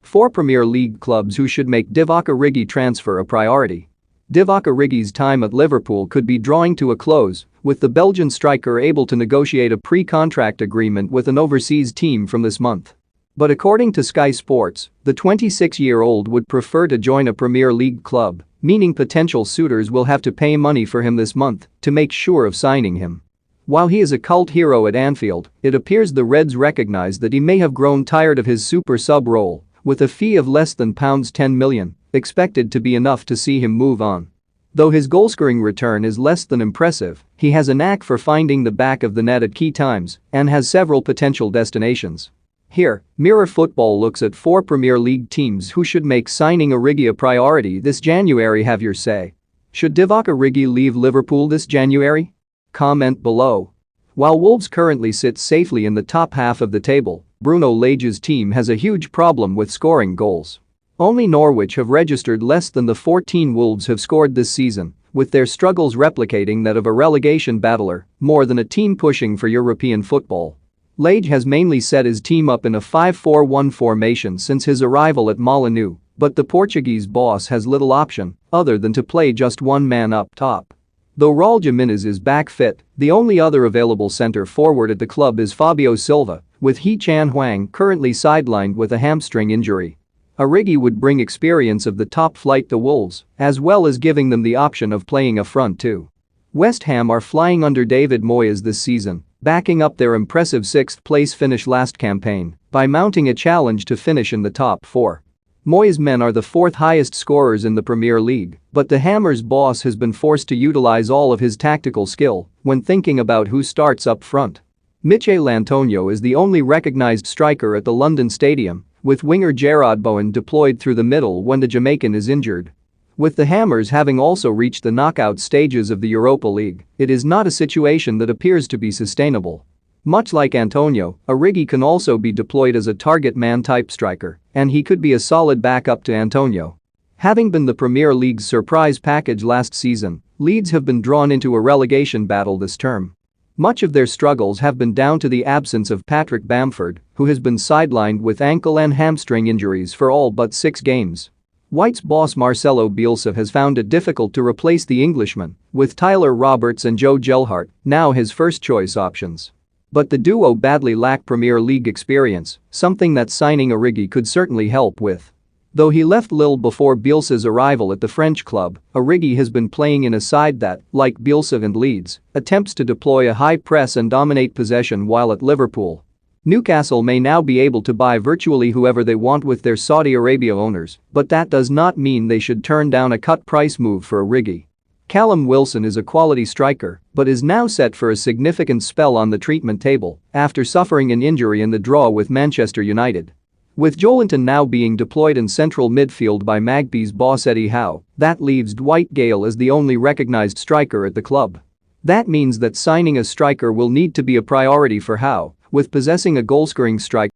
4 Premier League clubs who should make Divock Origi transfer a priority. Divock Origi's time at Liverpool could be drawing to a close, with the Belgian striker able to negotiate a pre-contract agreement with an overseas team from this month. But according to Sky Sports, the 26-year-old would prefer to join a Premier League club, meaning potential suitors will have to pay money for him this month to make sure of signing him. While he is a cult hero at Anfield, it appears the Reds recognise that he may have grown tired of his super sub role, with a fee of less than £10 million expected to be enough to see him move on. Though his goalscoring return is less than impressive, he has a knack for finding the back of the net at key times and has several potential destinations. Here, Mirror Football looks at 4 Premier League teams who should make signing Origi a priority this January. Have your say. Should Divock Origi leave Liverpool this January? Comment below. While Wolves currently sit safely in the top half of the table, Bruno Lage's team has a huge problem with scoring goals. Only Norwich have registered less than the 14 Wolves have scored this season, with their struggles replicating that of a relegation battler more than a team pushing for European football. Lage has mainly set his team up in a 5-4-1 formation since his arrival at Molineux, but the Portuguese boss has little option other than to play just one man up top. Though Raul Jimenez is back fit, the only other available centre forward at the club is Fabio Silva, with He Chan Huang currently sidelined with a hamstring injury. Origi would bring experience of the top flight to Wolves, as well as giving them the option of playing a front two. West Ham are flying under David Moyes this season, backing up their impressive 6th-place finish last campaign by mounting a challenge to finish in the top 4. Moyes' men are the 4th highest scorers in the Premier League, but the Hammers' boss has been forced to utilise all of his tactical skill when thinking about who starts up front. Michail Antonio is the only recognised striker at the London Stadium, with winger Jarrod Bowen deployed through the middle when the Jamaican is injured. With the Hammers having also reached the knockout stages of the Europa League, it is not a situation that appears to be sustainable. Much like Antonio, Origi can also be deployed as a target man type striker, and he could be a solid backup to Antonio. Having been the Premier League's surprise package last season, Leeds have been drawn into a relegation battle this term. Much of their struggles have been down to the absence of Patrick Bamford, who has been sidelined with ankle and hamstring injuries for all but 6 games. White's boss Marcelo Bielsa has found it difficult to replace the Englishman, with Tyler Roberts and Joe Gelhardt now his first-choice options. But the duo badly lack Premier League experience, something that signing Origi could certainly help with. Though he left Lille before Bielsa's arrival at the French club, Origi has been playing in a side that, like Bielsa and Leeds, attempts to deploy a high press and dominate possession while at Liverpool. Newcastle may now be able to buy virtually whoever they want with their Saudi Arabia owners, but that does not mean they should turn down a cut-price move for Origi. Callum Wilson is a quality striker, but is now set for a significant spell on the treatment table after suffering an injury in the draw with Manchester United. With Joelinton now being deployed in central midfield by Magpies boss Eddie Howe, that leaves Dwight Gale as the only recognised striker at the club. That means that signing a striker will need to be a priority for Howe, with possessing a goal-scoring striker